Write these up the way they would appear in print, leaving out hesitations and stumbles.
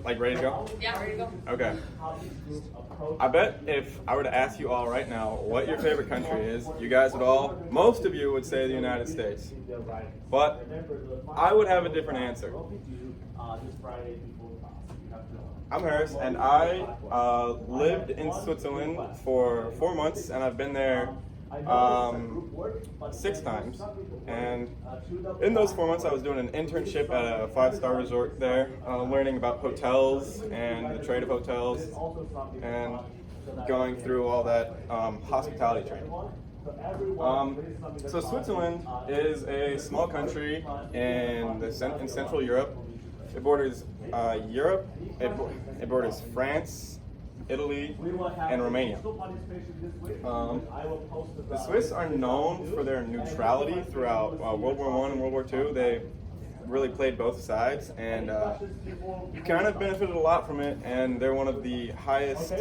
Like ready to go? Yeah, ready to go. Okay. I bet if I were to ask you all right now what your favorite country is, you guys would all, most of you would say the United States. But I would have a different answer. I'm Harris, and I lived in Switzerland for 4 months, and I've been there 6 times. And in those 4 months, I was doing an internship at a 5-star resort there, learning about hotels and the trade of hotels, and going through all that hospitality training. So Switzerland is a small country in Central Europe. It borders Europe. It borders France, Italy, and Romania. The Swiss are known for their neutrality throughout World War I and World War II. They really played both sides, and kind of benefited a lot from it, and they're one of the highest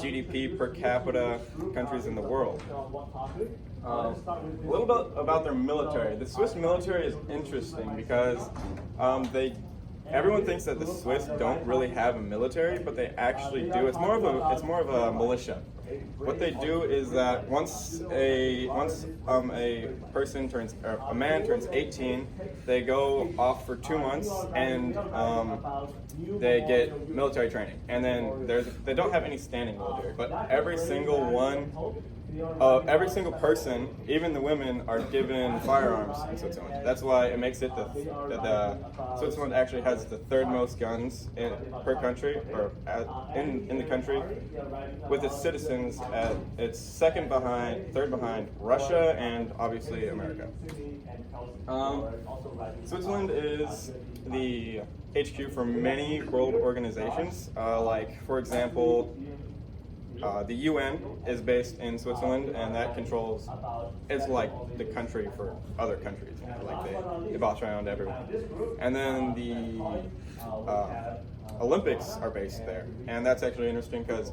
GDP per capita countries in the world. A little bit about their military. The Swiss military is interesting because everyone thinks that the Swiss don't really have a military, but they actually do. It's more of a militia. What they do is that once a man turns 18, they go off for 2 months and they get military training. And then they don't have any standing military, but every single person, even the women, are given firearms in Switzerland. That's why it makes it Switzerland actually has the 3rd most guns per country, or in the country, with its citizens at its 3rd behind Russia and obviously America. Switzerland is the HQ for many world organizations, like for example, the UN is based in Switzerland, and that controls, it's like the country for other countries, like they bounce around everywhere. And then the Olympics are based there, and that's actually interesting because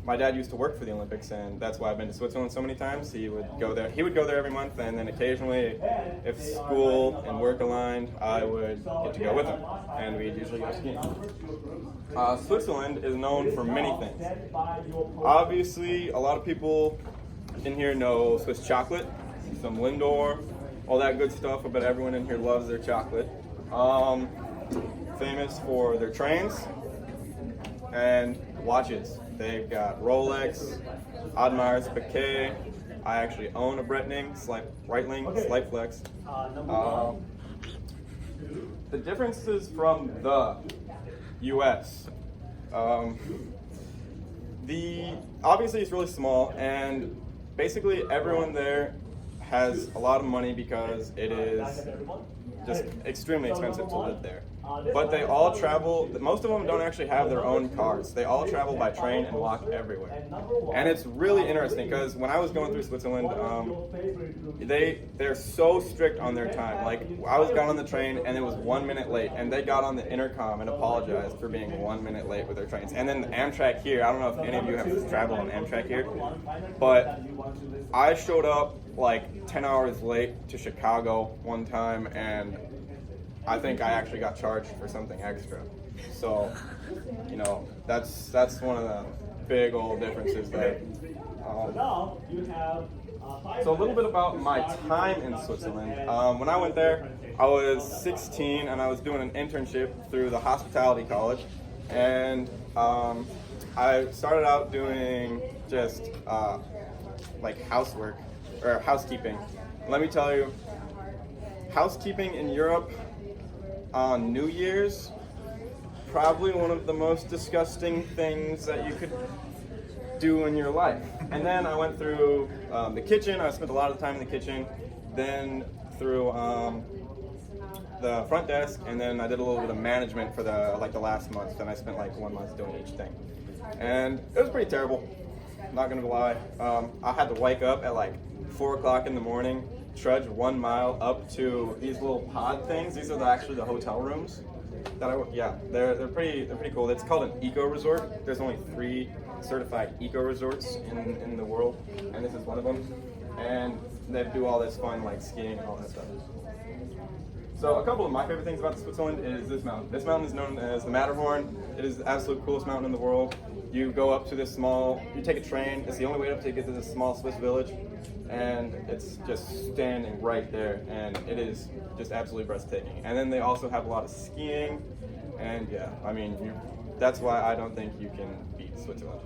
my dad used to work for the Olympics, and that's why I've been to Switzerland so many times. He would go there every month, and then occasionally, if school and work aligned, I would get to go with him, and we'd usually go skiing. Switzerland is known for many things. Obviously, a lot of people in here know Swiss chocolate, some Lindor, all that good stuff. I bet everyone in here loves their chocolate. Famous for their trains and watches. They've got Rolex, Audemars Piguet. I actually own a Breitling, Slight Flex. The differences from the U.S. Obviously it's really small, and basically everyone there has a lot of money because it is just extremely expensive to live there. But they all travel, most of them don't actually have their own cars. They all travel by train and walk everywhere. And it's really interesting because when I was going through Switzerland, they're so strict on their time. Like, I got on the train and it was 1 minute late, and they got on the intercom and apologized for being 1 minute late with their trains. And then the Amtrak here, I don't know if any of you have traveled on Amtrak here, but I showed up like 10 hours late to Chicago one time, and I think I actually got charged for something extra. So, that's one of the big old differences there. So a little bit about my time in Switzerland. When I went there, I was 16 and I was doing an internship through the hospitality college. And I started out doing just like housework or housekeeping. Let me tell you, housekeeping in Europe on New Year's, probably one of the most disgusting things that you could do in your life. And then I went through the kitchen. I spent a lot of time in the kitchen, then through the front desk, and then I did a little bit of management for the last month. Then I spent like 1 month doing each thing, and it was pretty terrible. Not gonna lie. I had to wake up at like 4 o'clock in the morning, trudge 1 mile up to these little pod things. These are actually the hotel rooms. They're pretty cool. It's called an eco resort. There's only 3 certified eco resorts in the world, and this is one of them. And they do all this fun like skiing and all that stuff. So a couple of my favorite things about Switzerland is this mountain. This mountain is known as the Matterhorn. It is the absolute coolest mountain in the world. You go up to this you take a train. It's the only way up to get to this small Swiss village, and it's just standing right there, and it is just absolutely breathtaking. And then they also have a lot of skiing, and yeah, I mean, that's why I don't think you can beat Switzerland.